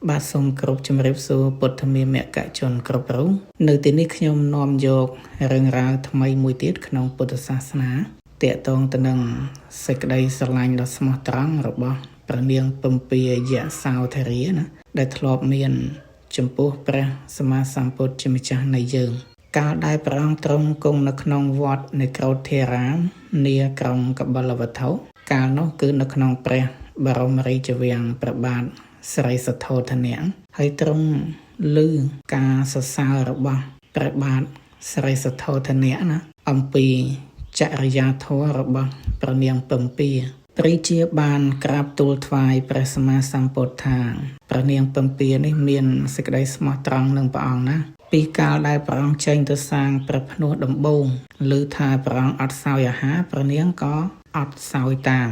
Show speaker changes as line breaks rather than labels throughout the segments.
បាទសូមគោរពជំរាបសួរពុទ្ធមេមគ្គជនគ្រប់រូបនៅទីនេះខ្ញុំនាំយករឿងរ៉ាវថ្មីមួយទៀតក្នុងពុទ្ធសាសនាទាក់ទងទៅនឹងសេចក្តីស្រឡាញ់ដ៏ស្មោះត្រង់របស់ព្រះនាងពំពាយសោធរាណាដែលធ្លាប់មានចំពោះព្រះសម្មាសម្ពុទ្ធជាម្ចាស់នៃយើងកាលដែលព្រះអង្គទ្រង់គង់នៅក្នុងវត្តនៃក្រោធធារាមនាក្រុងកបិលវត្ថុកាលនោះគឺនៅក្នុងព្រះបរមរាជវាំងព្រះបាទស្រីសទ្ធោធនៈហើយទ្រង់ឮការសរសើររបស់ព្រះបាទស្រីសទ្ធោធនៈណាអំពីចរិយាធម៌របស់ព្រះនាងពំពាព្រះជាបានក្រាបទូលថ្វាយព្រះសម្មាសម្ពុទ្ធថាព្រះនាងពំពានេះមានសេចក្តីស្មោះត្រង់នឹងព្រះអង្គណាពីកាលដែលព្រះអង្គចេញទៅសាងព្រះភ្នោះដំបូងឮថាព្រះអង្គអត់សោយអាហារព្រះនាងក៏អត់សោយតាម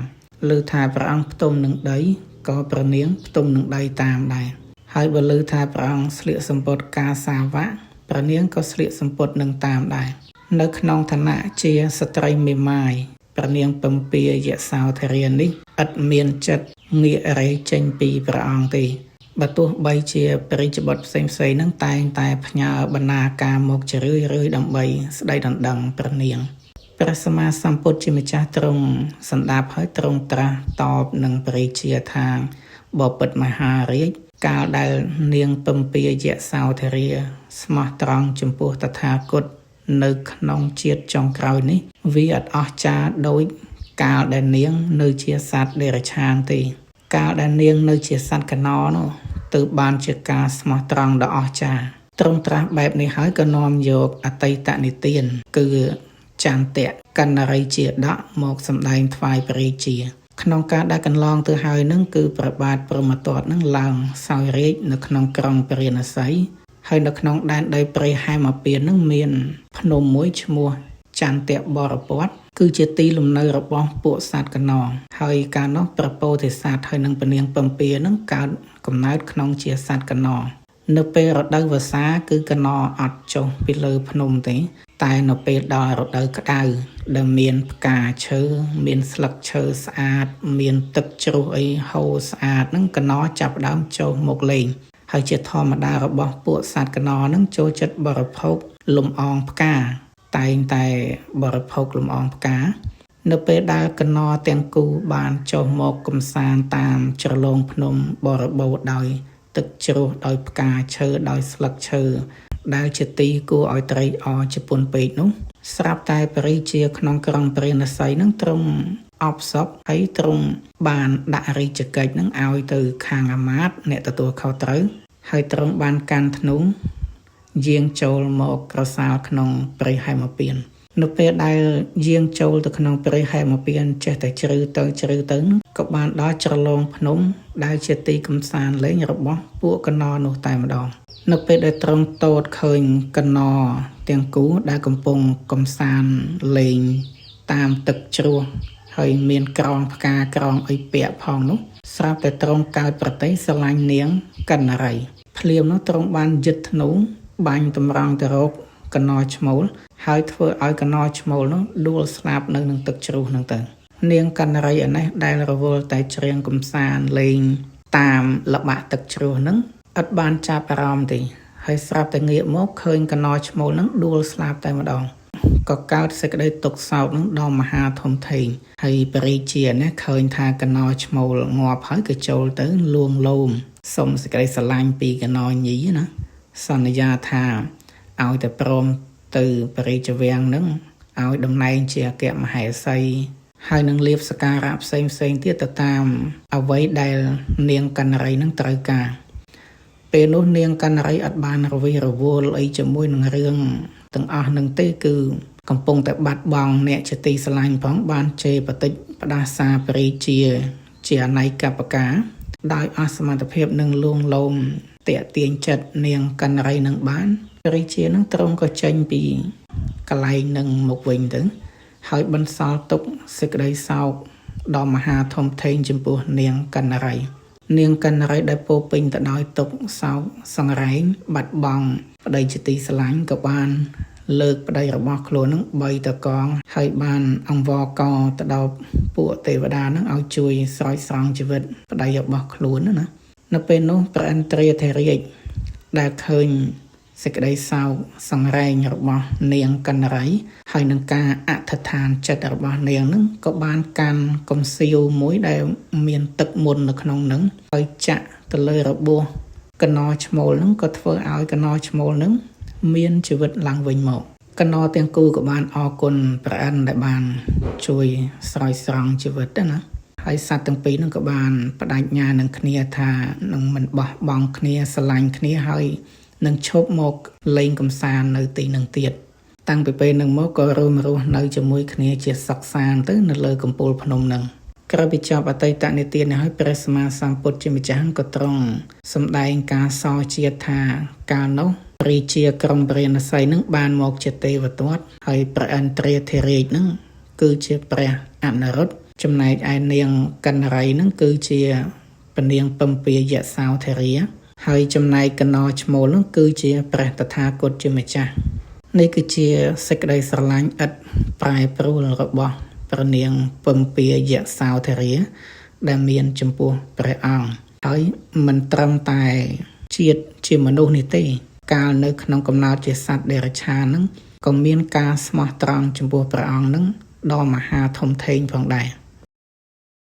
ឮថាព្រះអង្គផ្ទុំនឹងដីក៏ព្រះនាងផ្ទុំនឹងដីតាមដែរហើយបើឮថាព្រះអង្គស្លៀកសំពត់កាសាវៈព្រះនាងក៏ស្លៀកសំពត់នឹងតាមដែរនៅក្នុងឋានៈជាស្ត្រីមេម៉ាយព្រះនាងពំពាយសោធរានេះឥតមានចិត្តងាករេចេញពីព្រះអង្គទេបើទោះបីជាព្រះរាជបុត្រផ្សេងៗនឹងតែងតែផ្ញើបណ្ណាការមកជារឿយៗដើម្បីស្ដីដណ្ដឹងព្រះនាងព្រះសម្មាសម្ពុទ្ធជាម្ចាស់ទ្រង់សន្តាប់ហើយទ្រង់ត្រាស់តបនឹងព្រះរាជាថាបពិតមហារាជកាលដែលនាងពំពាយសោធរាស្មោះត្រង់ចំពោះតថាគតនៅក្នុងជាតិចុងក្រោយនេះវាអត់អស្ចារ្យដូចកាលដែលនាងនៅជាសត្វដេរឆានទេកាលដែលនាងនៅជាសត្វកណនោះទើបបានជាការស្មោះត្រង់ដ៏អស្ចារ្យទ្រង់ត្រាស់បែបនេះហើយក៏នាំយកអតីតនិទានគឺចន្ទៈកណ្ណរីជាដកមកសម្ដែងថ្វាយព្រះរាជាក្នុងការដែលកន្លងទៅហើយនឹងគឺព្រះបាទព្រហ្មទត្តនឹងឡើងសោយរាជ្យនៅក្នុងក្រុងពារាណសីហើយនៅក្នុងដែនដីព្រៃហេមពាន្តនឹងមានភ្នំមួយឈ្មោះចន្ទៈបរពតគឺជាទីលំនៅរបស់ពួកសត្វកណហើយកាលនោះព្រះពោធិសត្វហើយនឹងព្រះនាងពំពានឹងកើតកំណើតក្នុងជាសត្វកណនៅពេលរដូវវស្សាគឺកណអត់ចុះពីលើភ្នំទេតែនៅពេលដល់រដូវក្តៅដែលមានផ្កាឈើមានស្លឹកឈើស្អាតមានទឹកជ្រោះអីហូរស្អាតហ្នឹងកណចាប់ដើមចុះមកលេងហើយជាធម្មតារបស់ពួកសត្វកណហ្នឹងចូលចិត្តបរិភោគលំអងផ្កាតែងតែបរិភោគលំអងផ្កានៅពេលដែលកណទាំងគូបានចុះមកកំសាន្តតាមជ្រលងភ្នំបរិបូរដោយទឹកជ្រោះដោយផ្កាឈើដោយស្លឹកឈើដែលជាទីគួរឲ្យត្រេកអរជាពន់ពេកនោះស្រាប់តែព្រះរាជាក្នុងក្រុងព្រះរាណសីនឹងទ្រង់អបសពហើយទ្រង់បានដាក់រាជកិច្ចនឹងឲ្យទៅខាងអាមាត្យអ្នកទទួលខុសត្រូវហើយទ្រង់បានកាន់ធ្នូយាងចូលមកក្រសាលក្នុងព្រៃហេមពាន្តនៅពេលដែលយាងចូលទៅក្នុងព្រៃហេមពាន្តចេះតែជ្រៅទៅក៏បានដល់ជ្រលងភ្នំដែលជាទីកំសាន្តលេងរបស់ពួកកណនោះតែម្ដងនៅពេលដែលទ្រង់តូតឃើញកណទាំងគូដែលកំពុងកំសាន្តលេងតាមទឹកជ្រោះហើយមានក្រងផ្កាក្រងអុយពាក់ផងនោះស្រាប់តែទ្រង់កើតប្រទេសស្រឡាញ់នាងកណ្ណរីភ្លាមនោះទ្រង់បានយឹតធ្នូបាញ់តម្រង់ទៅរកកណឈ្មោលហើយធ្វើឲ្យកណឈ្មោលនោះដួលស្លាប់នៅនឹងទឹកជ្រោះហ្នឹងទៅនាងកណ្ណរីឯនេះដែលរវល់តែច្រៀងកំសាន្តលេងតាមល្បាក់ទឹកជ្រោះហ្នឹងឥតបានចាប់អារម្មណ៍ទេហើយស្រាប់តែងាកមកឃើញកណឈ្មោលហ្នឹងដួលស្លាប់តែម្ដងក៏កើតសេចក្តីទុក្ខសោកនឹងដល់មហាធំធេងហើយព្រះរាជានេះឃើញថាកណឈ្មោលងាប់ហើយក៏ចូលទៅលួងលោមសុំសេចក្តីស្រឡាញ់ពីកណញីណាសន្យាថាឲ្យតែព្រមទៅព្រះរាជវាំងនឹងឲ្យតំណែងជាអគ្គមហេសីហើយនឹងលាភសក្ការៈផ្សេងទៀតទៅតាមអ្វីដែលនាងកណ្ណរីនឹងត្រូវការពេលនោះនាងកណ្ណរីអត់បានរវីរវល់អីជាមួយនឹងរឿងទាំងអស់នឹងទេគឺកំពុងតែបាត់បង់អ្នកជាទីស្រឡាញ់ផងបានជេរបតិចផ្ដាសាព្រះរាជាអន័យកប្បការដោយអសមត្ថភាពនឹងលួងលោមតាក់ទាញចិត្តនាងកណ្ណរីនឹងបានព្រះរាជានឹងទ្រង់ក៏ចេញពីកន្លែងនឹងមកវិញទៅហើយបន្សល់ទុកសេចក្តីសោកដ៏មហាធំធេងចំពោះនាងកណ្ណរីដែលពោពេញទៅដោយទុក្ខសោកសង្រែងបាត់បង់ប្តីជាទីស្រឡាញ់ក៏បានលើកប្តីរបស់ខ្លួននឹង3តកងហើយបានអង្វរកទៅដល់ពួកទេវតានឹងឲ្យជួយស្រោចស្រង់ជីវិតប្តីរបស់ខ្លួនណា នៅពេលនោះព្រះឥន្ទ្រាធិរាជដែលឃើញសេចក្តីសោកសង្រែងរបស់នាងកណ្ណរីហើយនឹងការអធិដ្ឋានចិត្តរបស់នាងនឹងក៏បានកាន់កំសៀវមួយដែលមានទឹកមុននៅក្នុងនឹងហើយចាក់ទៅលើរបួសកណោឈ្មោលនឹងក៏ធ្វើឲ្យកណោឈ្មោលនឹងមានជីវិតឡើងវិញមកកណោទាំងគូក៏បានអរគុណព្រះឥន្ទ្រដែលបានជួយស្រោចស្រង់ជីវិតណាហើយសត្វទាំងពីរនឹងក៏បានបដិញ្ញានឹងគ្នាថានឹងមិនបោះបង់គ្នាស្រឡាញ់គ្នាហើយនឹងឈប់មកលេងកំសាន្តនៅទីនឹងទៀតតាំងពីពេលនឹងមកក៏រួមរស់នៅជាមួយគ្នាជាសុខសាន្តទៅនៅលើកំពូលភ្នំនឹងក្រោយពីចប់អតីតនិទាននេះហើយព្រះសម្មាសម្ពុទ្ធជាម្ចាស់ក៏ទ្រង់សម្ដែងការសរជាតិថាកាលនោះរាជាក្រុងព្រះនសីនឹងបានមកជាទេវទត្តហើយព្រះឥន្ទ្រាធិរាជនឹងគឺជាព្រះអនុរុទ្ធចំណែកឯនាងកណ្ណរីនឹងគឺជាពនាងពំពាយសោធរាហើយចំណែកកណោឈ្មោលនោះគឺជាព្រះតថាគតជាម្ចាស់នេះគឺជាសេចក្តីស្រឡាញ់ឥតប្រែប្រួលរបស់ព្រះនាងពំពាយសោធរាដែលមានចំពោះព្រះអង្គហើយមិនត្រឹមតែជាតិជាមនុស្សនេះទេកាលនៅក្នុងកំណើតជាសត្វដេរឆាននឹងក៏មានការស្មោះត្រង់ចំពោះព្រះអង្គនឹងដ៏មហាធំធេងផងដែរ